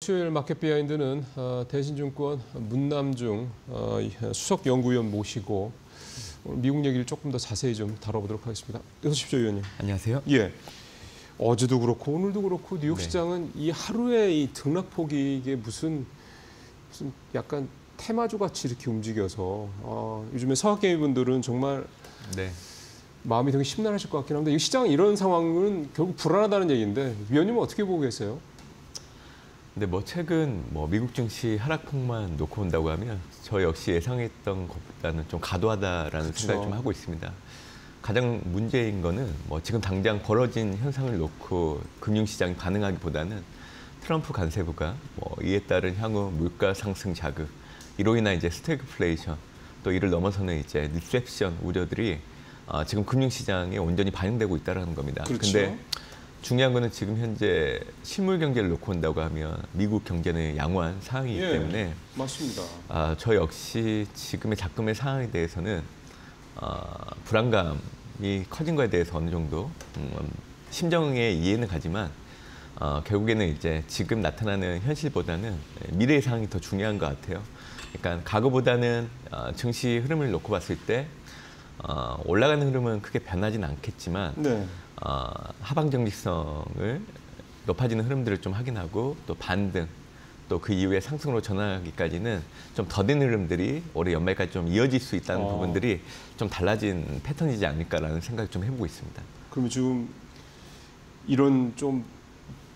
수요일 마켓 비하인드는 대신증권 문남중 수석 연구위원 모시고 오늘 미국 얘기를 조금 더 자세히 좀 다뤄보도록 하겠습니다. 어서 오십시오, 위원님. 안녕하세요. 예. 어제도 그렇고 오늘도 그렇고 뉴욕 시장은 이 하루의 이 등락폭이 이게 무슨 약간 테마주 같이 이렇게 움직여서 요즘에 서학개미 분들은 정말 마음이 되게 심란하실 것 같긴 한데 이 시장은 이런 상황은 결국 불안하다는 얘기인데 위원님은 어떻게 보고 계세요? 근데 최근 미국 증시 하락폭만 놓고 온다고 하면 저 역시 예상했던 것보다는 좀 과도하다라는 생각을 좀 하고 있습니다. 가장 문제인 거는 지금 당장 벌어진 현상을 놓고 금융시장이 반응하기보다는 트럼프 관세부가 이에 따른 향후 물가 상승 자극, 이로 인한 이제 스태그플레이션, 또 이를 넘어서는 이제 리세션 우려들이 지금 금융시장에 온전히 반영되고 있다는 겁니다. 그렇죠. 근데 중요한 거는 지금 현재 실물 경제를 놓고 온다고 하면 미국 경제는 양호한 상황이기 때문에 맞습니다. 저 역시 지금의 작금의 상황에 대해서는 불안감이 커진 거에 대해서 어느 정도 심정의 이해는 가지만 결국에는 이제 지금 나타나는 현실보다는 미래의 상황이 더 중요한 것 같아요. 그러니까 과거보다는 증시 흐름을 놓고 봤을 때 올라가는 흐름은 크게 변하진 않겠지만 하방 정직성을 높아지는 흐름들을 좀 확인하고 또 반등, 또 그 이후에 상승으로 전환하기까지는 좀 더딘 흐름들이 올해 연말까지 좀 이어질 수 있다는 부분들이 좀 달라진 패턴이지 않을까라는 생각을 좀 해보고 있습니다. 그러면 지금 이런 좀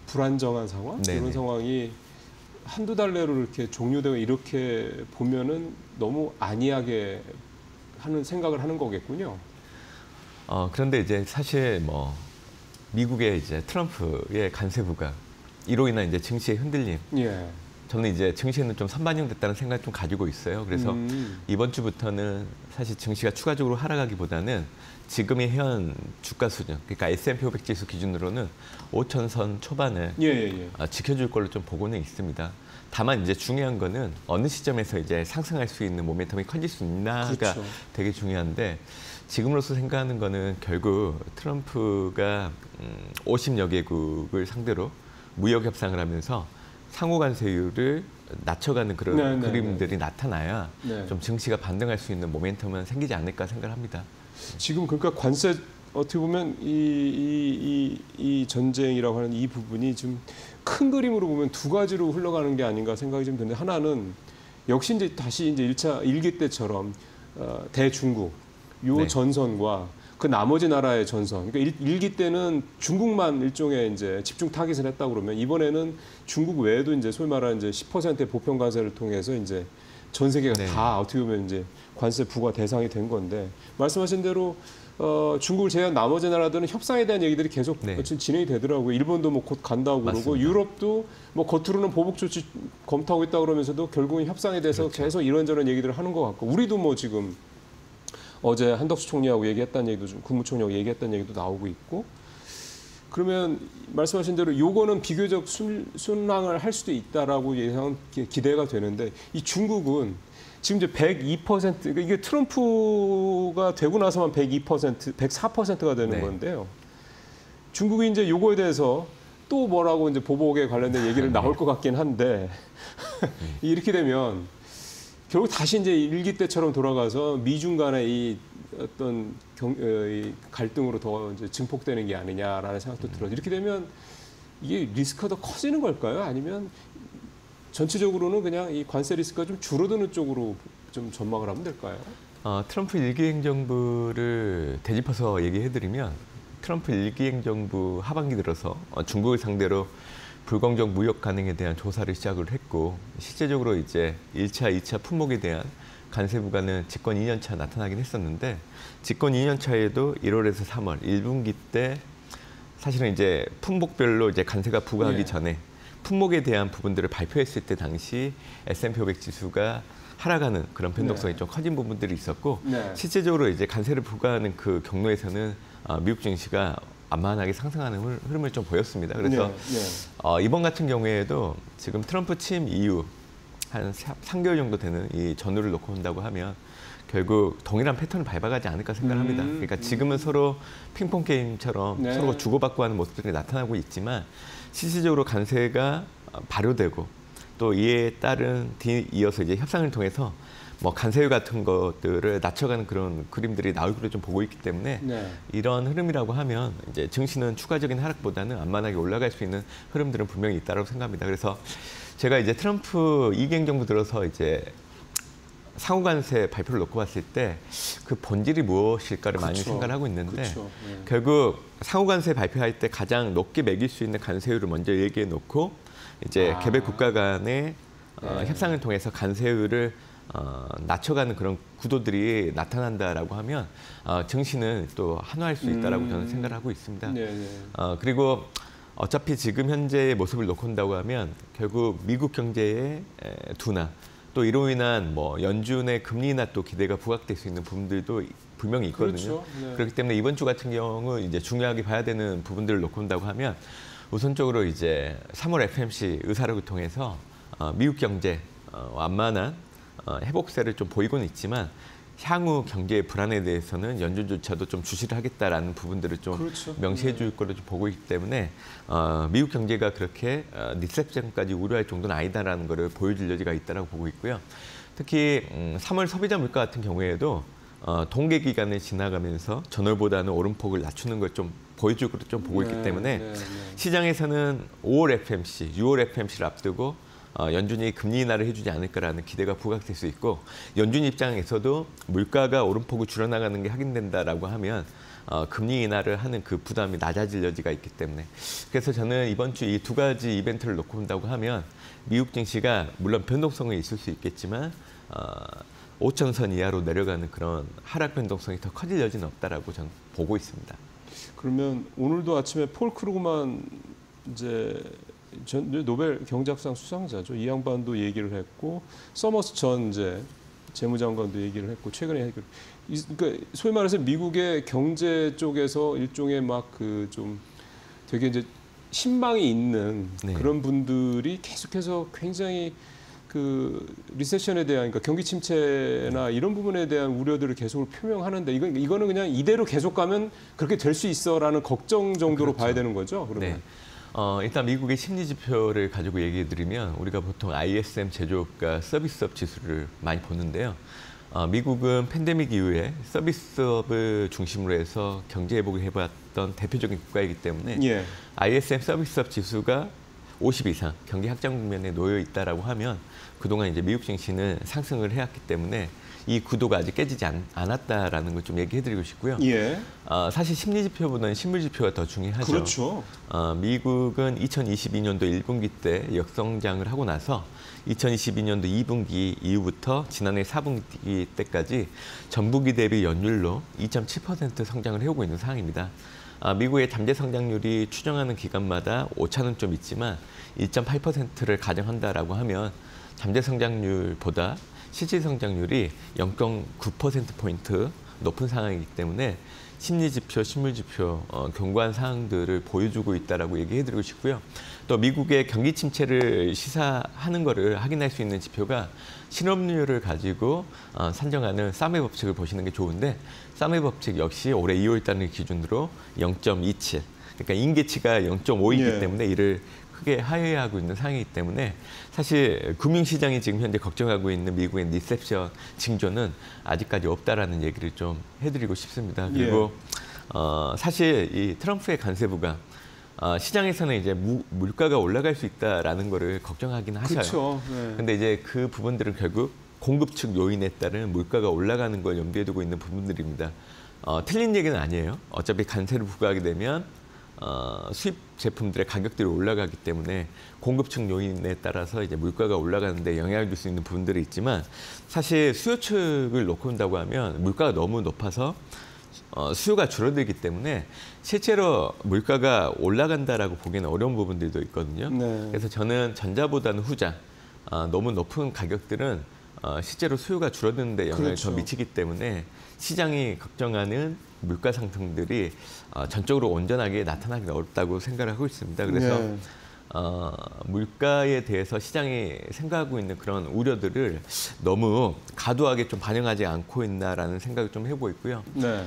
불안정한 상황, 이런 상황이 한두 달 내로 이렇게 종료되고 이렇게 보면은 너무 안이하게 하는 생각을 하는 거겠군요. 그런데 이제 사실 미국의 이제 트럼프의 관세부가 이로 인한 이제 증시의 흔들림. 저는 이제 증시에는 좀 선반영됐다는 생각을 좀 가지고 있어요. 그래서 이번 주부터는 사실 증시가 추가적으로 하락하기보다는 지금의 현 주가 수준, 그러니까 S&P 500 지수 기준으로는 5,000선 초반을 지켜줄 걸로 좀 보고는 있습니다. 다만 이제 중요한 거는 어느 시점에서 이제 상승할 수 있는 모멘텀이 커질 수 있나가 되게 중요한데 지금으로서 생각하는 거는 결국 트럼프가 50여 개국을 상대로 무역 협상을 하면서 상호 관세율을 낮춰가는 그런 그림들이 나타나야 좀 증시가 반등할 수 있는 모멘텀은 생기지 않을까 생각을 합니다. 지금 그러니까 관세 어떻게 보면 이 전쟁이라고 하는 이 부분이 좀 큰 그림으로 보면 두 가지로 흘러가는 게 아닌가 생각이 좀 드는데 하나는 역시 이제 다시 이제 1기 때처럼 대중국 요 전선과 그 나머지 나라의 전선. 그러니까 1기 때는 중국만 일종의 이제 집중 타깃을 했다 그러면 이번에는 중국 외에도 이제 소위 말하는 이제 10%의 보편 관세를 통해서 이제 전 세계가 다 어떻게 보면 이제 관세 부과 대상이 된 건데 말씀하신 대로 중국을 제외한 나머지 나라들은 협상에 대한 얘기들이 계속 진행이 되더라고요. 일본도 곧 간다고 그러고 유럽도 겉으로는 보복 조치 검토하고 있다 그러면서도 결국은 협상에 대해서 계속 이런저런 얘기들을 하는 것 같고 우리도 지금 어제 한덕수 총리하고 얘기했다는 얘기도 좀 국무총리하고 얘기했다는 얘기도 나오고 있고 그러면 말씀하신 대로 요거는 비교적 순항을 할 수도 있다라고 예상 기대가 되는데 이 중국은 지금 이제 102% 그러니까 이게 트럼프가 되고 나서만 102%, 104%가 되는 건데요. 중국이 이제 요거에 대해서 또 뭐라고 이제 보복에 관련된 얘기를 나올 것 같긴 한데 이렇게 되면 결국 다시 이제 1기 때처럼 돌아가서 미중 간의 이 어떤 갈등으로 더 이제 증폭되는 게 아니냐라는 생각도 들어요. 이렇게 되면 이게 리스크가 더 커지는 걸까요? 아니면 전체적으로는 그냥 이 관세 리스크가 좀 줄어드는 쪽으로 좀 전망을 하면 될까요? 트럼프 1기 행정부를 되짚어서 얘기해드리면 트럼프 1기 행정부 하반기 들어서 중국을 상대로 불공정 무역 간행에 대한 조사를 시작을 했고 실제적으로 이제 1차, 2차 품목에 대한 관세 부과는 집권 2년 차 나타나긴 했었는데 집권 2년 차에도 1월에서 3월 1분기 때 사실은 이제 품목별로 이제 관세가 부과하기 전에 품목에 대한 부분들을 발표했을 때 당시 S&P 500 지수가 하락하는 그런 변동성이 좀 커진 부분들이 있었고 실제적으로 이제 관세를 부과하는 그 경로에서는 미국 증시가 완만하게 상승하는 흐름을 좀 보였습니다. 그래서 이번 같은 경우에도 지금 트럼프 취임 이후 한 3개월 정도 되는 이 전후를 놓고 본다고 하면 결국 동일한 패턴을 밟아가지 않을까 생각합니다. 그러니까 지금은 서로 핑퐁 게임처럼 서로 주고받고 하는 모습들이 나타나고 있지만 실질적으로 관세가 발효되고 또 이에 따른 이어서 이제 협상을 통해서 뭐 관세율 같은 것들을 낮춰가는 그런 그림들이 나올 것으로 좀 보고 있기 때문에 네. 이런 흐름이라고 하면 이제 증시는 추가적인 하락보다는 안만하게 올라갈 수 있는 흐름들은 분명히 있다고 생각합니다. 그래서 제가 이제 트럼프 2기 행정부 들어서 이제 상호관세 발표를 놓고 봤을 때 그 본질이 무엇일까를 많이 그쵸. 생각을 하고 있는데 그쵸. 네. 결국 상호관세 발표할 때 가장 높게 매길 수 있는 관세율을 먼저 얘기해 놓고 이제 개별 국가 간의 네. 협상을 통해서 관세율을 낮춰가는 그런 구도들이 나타난다라고 하면 증시는 또 환호할 수 있다라고 저는 생각을 하고 있습니다. 네, 네. 그리고 어차피 지금 현재의 모습을 놓고 본다고 하면 결국 미국 경제의 둔화 또 이로 인한 뭐 연준의 금리 인하 또 기대가 부각될 수 있는 부분들도 분명히 있거든요. 그렇죠. 네. 그렇기 때문에 이번 주 같은 경우 이제 중요하게 봐야 되는 부분들을 놓고 본다고 하면 우선적으로 이제 3월 FMC 의사록을 통해서 미국 경제 완만한 회복세를 좀 보이고는 있지만 향후 경제의 불안에 대해서는 연준조차도 좀 주시를 하겠다라는 부분들을 좀 그렇죠. 명시해 줄 거로 좀 보고 있기 때문에 미국 경제가 그렇게 리세션까지 우려할 정도는 아니다라는 거를 보여줄 여지가 있다라고 보고 있고요. 특히 3월 소비자 물가 같은 경우에도 동계 기간을 지나가면서 전월보다는 오름폭을 낮추는 걸 좀 보여줄 거로 좀 보고 있기 때문에 시장에서는 5월 FMC, 6월 FMC를 앞두고 연준이 금리 인하를 해주지 않을까라는 기대가 부각될 수 있고 연준 입장에서도 물가가 오름폭을 줄여나가는 게 확인된다라고 하면 금리 인하를 하는 그 부담이 낮아질 여지가 있기 때문에 그래서 저는 이번 주 이 두 가지 이벤트를 놓고 본다고 하면 미국 증시가 물론 변동성이 있을 수 있겠지만 5천선 이하로 내려가는 그런 하락 변동성이 더 커질 여지는 없다라고 저는 보고 있습니다. 그러면 오늘도 아침에 폴 크루그만 이제 노벨 경제학상 수상자죠. 이 양반도 얘기를 했고 서머스 전 이제 재무장관도 얘기를 했고 최근에 그러니까 소위 말해서 미국의 경제 쪽에서 일종의 막 그 좀 되게 이제 신망이 있는 네. 그런 분들이 계속해서 굉장히 그 리세션에 대한 그러니까 경기 침체나 이런 부분에 대한 우려들을 계속 표명하는데 이거는 그냥 이대로 계속 가면 그렇게 될 수 있어라는 걱정 정도로 그렇죠. 봐야 되는 거죠. 그러면. 네. 일단 미국의 심리 지표를 가지고 얘기해 드리면 우리가 보통 ISM 제조업과 서비스업 지수를 많이 보는데요. 미국은 팬데믹 이후에 서비스업을 중심으로 해서 경제 회복을 해봤던 대표적인 국가이기 때문에 예. ISM 서비스업 지수가 50 이상 경기 확장 국면에 놓여 있다라고 하면 그동안 이제 미국 증시는 상승을 해왔기 때문에 이 구도가 아직 깨지지 않았다라는 걸 좀 얘기해드리고 싶고요. 예. 사실 심리 지표보다는 실물 지표가 더 중요하죠. 그렇죠. 미국은 2022년도 1분기 때 역성장을 하고 나서 2022년도 2분기 이후부터 지난해 4분기 때까지 전분기 대비 연율로 2.7% 성장을 해오고 있는 상황입니다. 미국의 잠재 성장률이 추정하는 기간마다 오차는 좀 있지만 1.8%를 가정한다라고 하면 잠재 성장률보다 실질 성장률이 0.9%포인트 높은 상황이기 때문에 심리 지표, 실물 지표 견고한 사항들을 보여주고 있다라고 얘기해드리고 싶고요. 또 미국의 경기 침체를 시사하는 것을 확인할 수 있는 지표가 실업률을 가지고 산정하는 사메 법칙을 보시는 게 좋은데 사메 법칙 역시 올해 2월 달을 기준으로 0.27, 그러니까 임계치가 0.5이기 예. 때문에 이를 크게 하회하고 있는 상황이기 때문에 사실 금융시장이 지금 현재 걱정하고 있는 미국의 리세션 징조는 아직까지 없다라는 얘기를 좀 해드리고 싶습니다. 그리고 사실 이 트럼프의 관세부가 시장에서는 이제 물가가 올라갈 수 있다라는 거를 걱정하긴 하셔요. 그렇죠. 네. 근데 이제 그 부분들은 결국 공급 측 요인에 따른 물가가 올라가는 걸 염두에 두고 있는 부분들입니다. 틀린 얘기는 아니에요. 어차피 관세를 부과하게 되면 수입 제품들의 가격들이 올라가기 때문에 공급 측 요인에 따라서 이제 물가가 올라가는데 영향을 줄 수 있는 부분들이 있지만 사실 수요 측을 놓고 본다고 하면 물가가 너무 높아서 수요가 줄어들기 때문에 실제로 물가가 올라간다라고 보기는 어려운 부분들도 있거든요. 네. 그래서 저는 전자보다는 후자, 너무 높은 가격들은 실제로 수요가 줄어드는 데 영향을 그렇죠. 더 미치기 때문에 시장이 걱정하는 물가 상승들이 전적으로 온전하게 나타나기 어렵다고 생각을 하고 있습니다. 그래서 네. 물가에 대해서 시장이 생각하고 있는 그런 우려들을 너무 과도하게 좀 반영하지 않고 있나라는 생각을 좀 해보고 있고요. 네.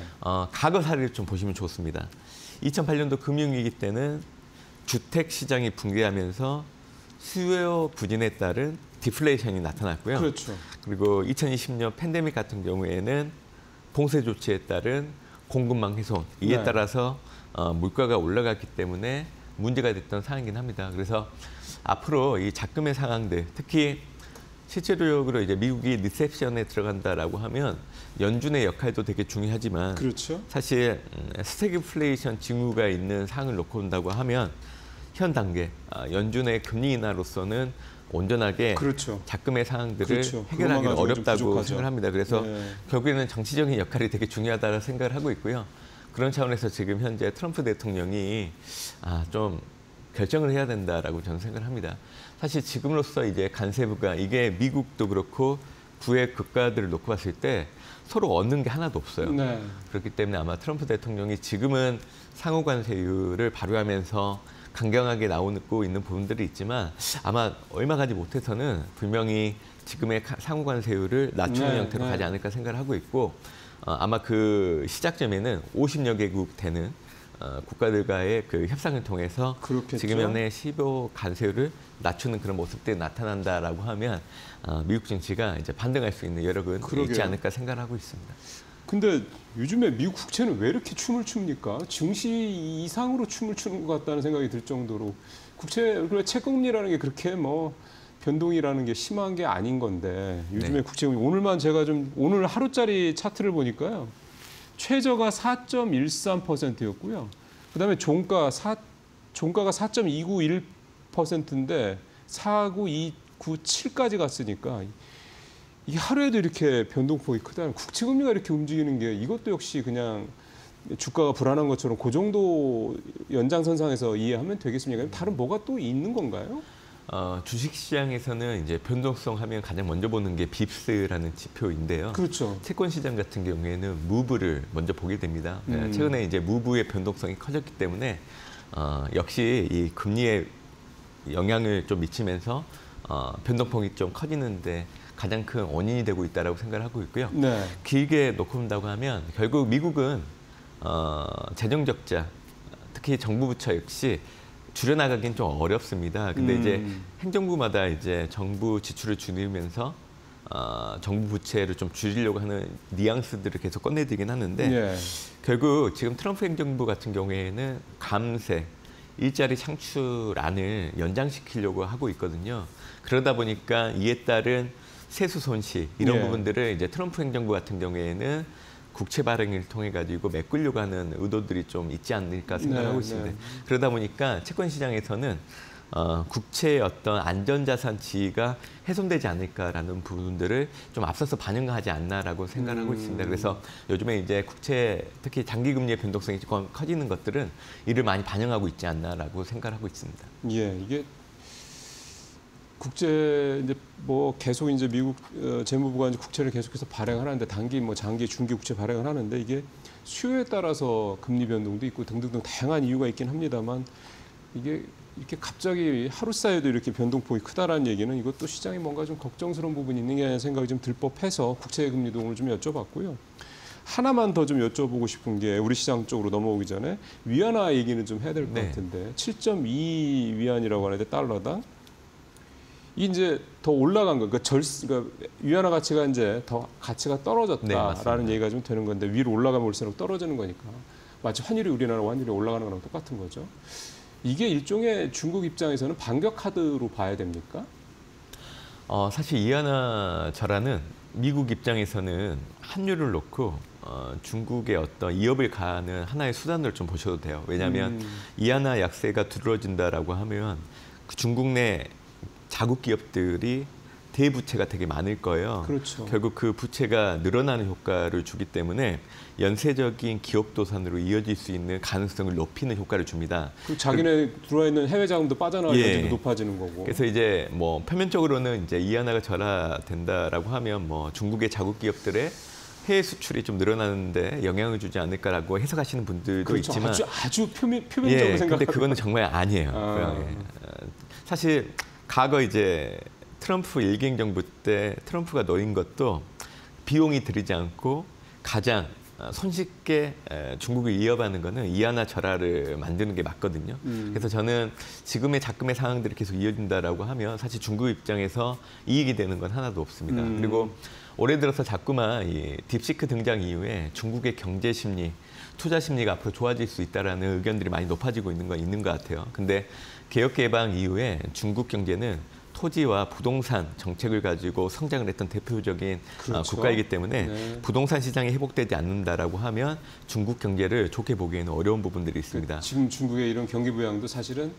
과거 사례를 좀 보시면 좋습니다. 2008년도 금융위기 때는 주택 시장이 붕괴하면서 수요 부진에 따른 디플레이션이 나타났고요. 그렇죠. 그리고 2020년 팬데믹 같은 경우에는 봉쇄 조치에 따른 공급망 훼손 이에 네. 따라서 물가가 올라갔기 때문에 문제가 됐던 상황이긴 합니다. 그래서 앞으로 이 잡금의 상황들, 특히 실제적으로 이제 미국이 리세션에 들어간다라고 하면 연준의 역할도 되게 중요하지만 그렇죠. 사실 스태그플레이션 징후가 있는 상황을 놓고 본다고 하면 현 단계 연준의 금리 인하로서는 온전하게 그렇죠. 잡금의 상황들을 그렇죠. 해결하기는 그것만 가지고는 좀 어렵다고 부족하죠. 생각을 합니다. 그래서 네. 결국에는 정치적인 역할이 되게 중요하다고 생각을 하고 있고요. 그런 차원에서 지금 현재 트럼프 대통령이 좀 결정을 해야 된다라고 저는 생각을 합니다. 사실 지금으로서 이제 간세부가 이게 미국도 그렇고 구의 국가들을 놓고 봤을 때 서로 얻는 게 하나도 없어요. 네. 그렇기 때문에 아마 트럼프 대통령이 지금은 상호 관세율을 발효하면서 강경하게 나오고 있는 부분들이 있지만 아마 얼마 가지 못해서는 분명히 지금의 상호 관세율을 낮추는 네, 형태로 네. 가지 않을까 생각을 하고 있고 아마 그 시작점에는 50여 개국 되는 국가들과의 그 협상을 통해서 그렇겠죠. 지금 현의 15 관세율을 낮추는 그런 모습들이 나타난다라고 하면 미국 정치가 이제 반등할 수 있는 여력은 그러게요. 있지 않을까 생각을 하고 있습니다. 근데 요즘에 미국 국채는 왜 이렇게 춤을 춥니까? 증시 이상으로 춤을 추는 것 같다는 생각이 들 정도로 국채 채권금리라는 게 그렇게 뭐 변동이라는 게 심한 게 아닌 건데 요즘에 네. 국채금리 오늘만 제가 좀 오늘 하루짜리 차트를 보니까요. 최저가 4.13%였고요. 그다음에 종가가 4.291%인데 4.297까지 갔으니까 이게 하루에도 이렇게 변동폭이 크다. 국채금리가 이렇게 움직이는 게 이것도 역시 그냥 주가가 불안한 것처럼 그 정도 연장선상에서 이해하면 되겠습니까? 다른 뭐가 또 있는 건가요? 주식시장에서는 이제 변동성 하면 가장 먼저 보는 게 빕스라는 지표인데요. 그렇죠. 채권 시장 같은 경우에는 무브를 먼저 보게 됩니다. 최근에 이제 무브의 변동성이 커졌기 때문에 역시 이 금리에 영향을 좀 미치면서 변동폭이 좀 커지는데 가장 큰 원인이 되고 있다라고 생각을 하고 있고요. 네. 길게 놓고 본다고 하면 결국 미국은 재정 적자, 특히 정부 부처 역시 줄여나가긴 좀 어렵습니다. 근데 이제 행정부마다 이제 정부 지출을 줄이면서 정부 부채를 좀 줄이려고 하는 뉘앙스들을 계속 꺼내들긴 하는데 네. 결국 지금 트럼프 행정부 같은 경우에는 감세, 일자리 창출안을 연장시키려고 하고 있거든요. 그러다 보니까 이에 따른 세수 손실 이런 예. 부분들을 이제 트럼프 행정부 같은 경우에는 국채 발행을 통해 가지고 메꾸려고 하는 의도들이 좀 있지 않을까 생각하고 네, 있습니다. 네. 그러다 보니까 채권 시장에서는 국채의 어떤 안전자산 지위가 훼손되지 않을까라는 부분들을 좀 앞서서 반영하지 않나라고 생각하고 있습니다. 그래서 요즘에 이제 국채 특히 장기 금리의 변동성이 조금 커지는 것들은 이를 많이 반영하고 있지 않나라고 생각하고 있습니다. 예, 이게 국제 이제 뭐 계속 이제 미국 재무부가 이제 국채를 계속해서 발행하는데 단기 뭐 장기 중기 국채 발행을 하는데 이게 수요에 따라서 금리 변동도 있고 등등등 다양한 이유가 있긴 합니다만 이게 이렇게 갑자기 하루 사이에도 이렇게 변동폭이 크다라는 얘기는 이것도 시장에 뭔가 좀 걱정스러운 부분이 있는 게 아니라 생각이 좀 들법해서 국채 금리도 오늘 좀 여쭤봤고요. 하나만 더 좀 여쭤보고 싶은 게 우리 시장 쪽으로 넘어오기 전에 위안화 얘기는 좀 해야 될 것 네. 같은데 7.2 위안이라고 하는데 달러당 이 이제 더 올라간 거, 그러니까 위안화 가치가 이제 더 가치가 네, 떨어졌다라는 맞습니다. 얘기가 좀 되는 건데 위로 올라가면 올수록 떨어지는 거니까 마치 환율이 우리나라 환율이 올라가는 거랑 똑같은 거죠. 이게 일종의 중국 입장에서는 반격 카드로 봐야 됩니까? 사실 위안화 절하는 미국 입장에서는 환율을 놓고 중국의 어떤 위협을 가하는 하나의 수단으로 좀 보셔도 돼요. 왜냐하면 위안화 약세가 두드러진다라고 하면 그 중국 내 자국 기업들이 대부채가 되게 많을 거예요. 그렇죠. 결국 그 부채가 늘어나는 효과를 주기 때문에 연쇄적인 기업 도산으로 이어질 수 있는 가능성을 높이는 효과를 줍니다. 그 자기네 들어와 있는 해외 자금도 빠져나갈 예. 가능성도 높아지는 거고. 그래서 이제 뭐 표면적으로는 이제 위안화가 절하된다라고 하면 뭐 중국의 자국 기업들의 해외 수출이 좀 늘어나는데 영향을 주지 않을까라고 해석하시는 분들도 그렇죠. 있지만 아주 표면적으로 예, 근데 생각하는. 그거는 정말 아니에요. 예. 사실 과거 이제 트럼프 일기 행정부 때 트럼프가 노린 것도 비용이 들이지 않고 가장 손쉽게 중국을 이어받는 거는 이하나 저하를 만드는 게 맞거든요. 그래서 저는 지금의 작금의 상황들이 계속 이어진다라고 하면 사실 중국 입장에서 이익이 되는 건 하나도 없습니다. 그리고 올해 들어서 자꾸만 이 딥시크 등장 이후에 중국의 경제 심리, 투자 심리가 앞으로 좋아질 수 있다라는 의견들이 많이 높아지고 있는 건 있는 것 같아요. 근데 개혁 개방 이후에 중국 경제는 토지와 부동산 정책을 가지고 성장을 했던 대표적인 그렇죠. 국가이기 때문에 네. 부동산 시장이 회복되지 않는다라고 하면 중국 경제를 좋게 보기에는 어려운 부분들이 있습니다. 지금 중국의 이런 경기 부양도 사실은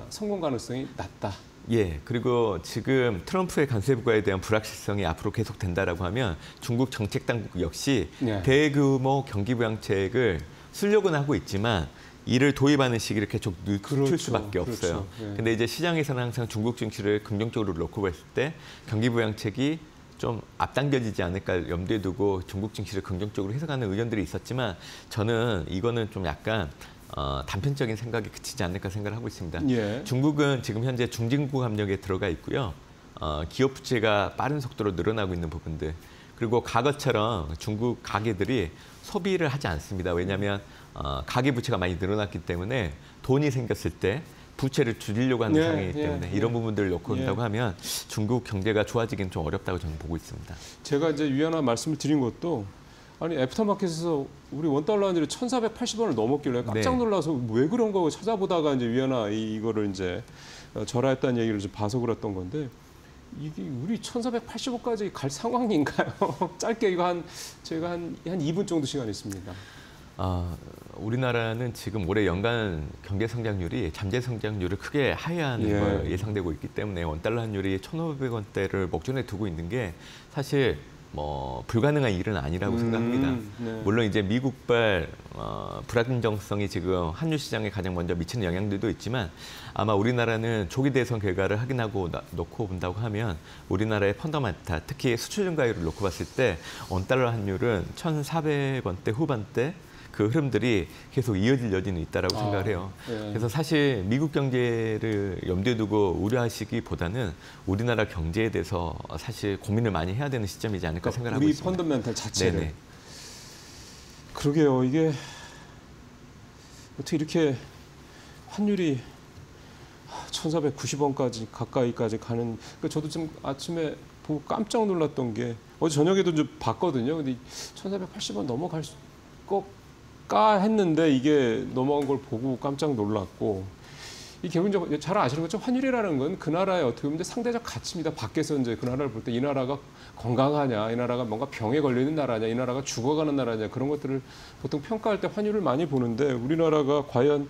성공 가능성이 낮다. 예, 그리고 지금 트럼프의 관세부과에 대한 불확실성이 앞으로 계속된다라고 하면 중국 정책 당국 역시 네. 대규모 경기 부양책을 쓰려고는 하고 있지만 이를 도입하는 시기를 계속 늦출 그렇죠. 수밖에 없어요. 그렇죠. 예. 근데 이제 시장에서는 항상 중국 증시를 긍정적으로 놓고 봤을 때 경기 부양책이 좀 앞당겨지지 않을까 염두에 두고 중국 증시를 긍정적으로 해석하는 의견들이 있었지만 저는 이거는 좀 약간 단편적인 생각에 그치지 않을까 생각을 하고 있습니다. 예. 중국은 지금 현재 중진국 압력에 들어가 있고요. 기업 부채가 빠른 속도로 늘어나고 있는 부분들. 그리고 과거처럼 중국 가게들이 소비를 하지 않습니다. 왜냐하면 가계 부채가 많이 늘어났기 때문에 돈이 생겼을 때 부채를 줄이려고 하는 네, 상황이기 때문에 이런 부분들을 놓고 예. 본다고 하면 중국 경제가 좋아지기는 좀 어렵다고 저는 보고 있습니다. 제가 이제 위안화 말씀을 드린 것도 아니 애프터마켓에서 우리 원달러 환율이 1,480원을 넘었길래 깜짝 네. 놀라서 왜 그런 거 찾아보다가 이제 위안화 이거를 이제 절하했다는 얘기를 좀 봐서 그랬던 건데 이게 우리 1,480원까지 갈 상황인가요? 짧게 이거 제가 한 2분 정도 시간이 있습니다. 우리나라는 지금 올해 연간 경제 성장률이 잠재 성장률을 크게 하회하는 예. 걸 예상되고 있기 때문에 원달러 환율이 1,500원대를 목전에 두고 있는 게 사실 불가능한 일은 아니라고 생각합니다. 네. 물론 이제 미국발 불안정성이 지금 환율 시장에 가장 먼저 미치는 영향들도 있지만 아마 우리나라는 조기 대선 결과를 확인하고 놓고 본다고 하면 우리나라의 펀더멘탈, 특히 수출 증가율을 놓고 봤을 때 원달러 환율은 1,400원대 후반대 그 흐름들이 계속 이어질 여지는 있다라고 생각을 해요. 예. 그래서 사실 미국 경제를 염두에 두고 우려하시기보다는 우리나라 경제에 대해서 사실 고민을 많이 해야 되는 시점이지 않을까 생각을 하고 우리 있습니다. 펀더멘탈 자체를. 네네. 그러게요. 이게 어떻게 이렇게 환율이 1,490원까지 가까이까지 가는. 그러니까 저도 좀 아침에 보고 깜짝 놀랐던 게 어제 저녁에도 좀 봤거든요. 근데 1,480원 넘어갈 것까 했는데 이게 넘어간 걸 보고 깜짝 놀랐고. 이 기본적으로 잘 아시는 것처럼 환율이라는 건 그 나라의 어떻게 보면 사상대적 가치입니다. 밖에서 이제 그 나라를 볼 때 이 나라가 건강하냐, 이 나라가 뭔가 병에 걸리는 나라냐, 이 나라가 죽어가는 나라냐 그런 것들을 보통 평가할 때 환율을 많이 보는데 우리나라가 과연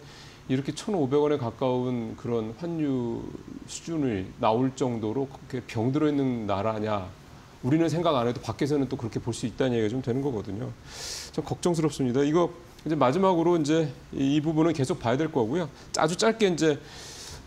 이렇게 1,500원에 가까운 그런 환율 수준을 나올 정도로 그렇게 병들어 있는 나라냐? 우리는 생각 안 해도 밖에서는 또 그렇게 볼 수 있다는 얘기가 좀 되는 거거든요. 좀 걱정스럽습니다. 이거 이제 마지막으로 이제 이 부분은 계속 봐야 될 거고요. 아주 짧게 이제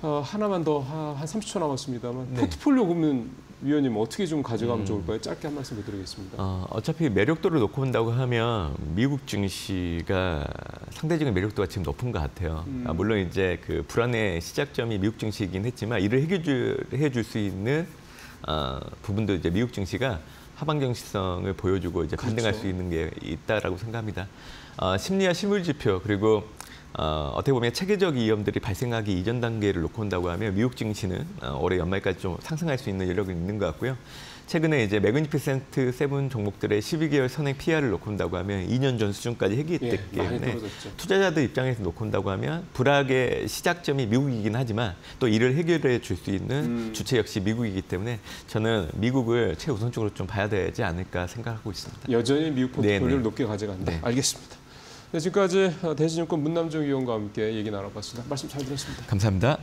하나만 더 한 30초 남았습니다만 네. 포트폴리오 금는 위원님 어떻게 좀 가져가면 좋을까요? 짧게 한 말씀 드리겠습니다. 어차피 매력도를 놓고 본다고 하면 미국 증시가 상대적인 매력도가 지금 높은 것 같아요. 물론 이제 그 불안의 시작점이 미국 증시이긴 했지만 이를 해결해 줄 수 있는 부분도 이제 미국 증시가 하방정시성을 보여주고 이제 반등할 그렇죠. 수 있는 게 있다라고 생각합니다. 심리와 실물 지표 그리고 어떻게 보면 체계적 위험들이 발생하기 이전 단계를 놓고 본다고 하면 미국 증시는 올해 연말까지 좀 상승할 수 있는 여력이 있는 것 같고요. 최근에 이제 매그니피센트 세븐 종목들의 12개월 선행 PR을 놓고 본다고 하면 2년 전 수준까지 해결됐기 때문에 투자자들 입장에서 놓고 본다고 하면 불악의 시작점이 미국이긴 하지만 또 이를 해결해 줄 수 있는 주체 역시 미국이기 때문에 저는 미국을 최우선적으로 좀 봐야 되지 않을까 생각하고 있습니다. 여전히 미국 포트폴리오를 네네. 높게 가져간다. 네. 알겠습니다. 네, 지금까지 대신증권 문남정 위원과 함께 얘기 나눠봤습니다. 말씀 잘 들었습니다. 감사합니다.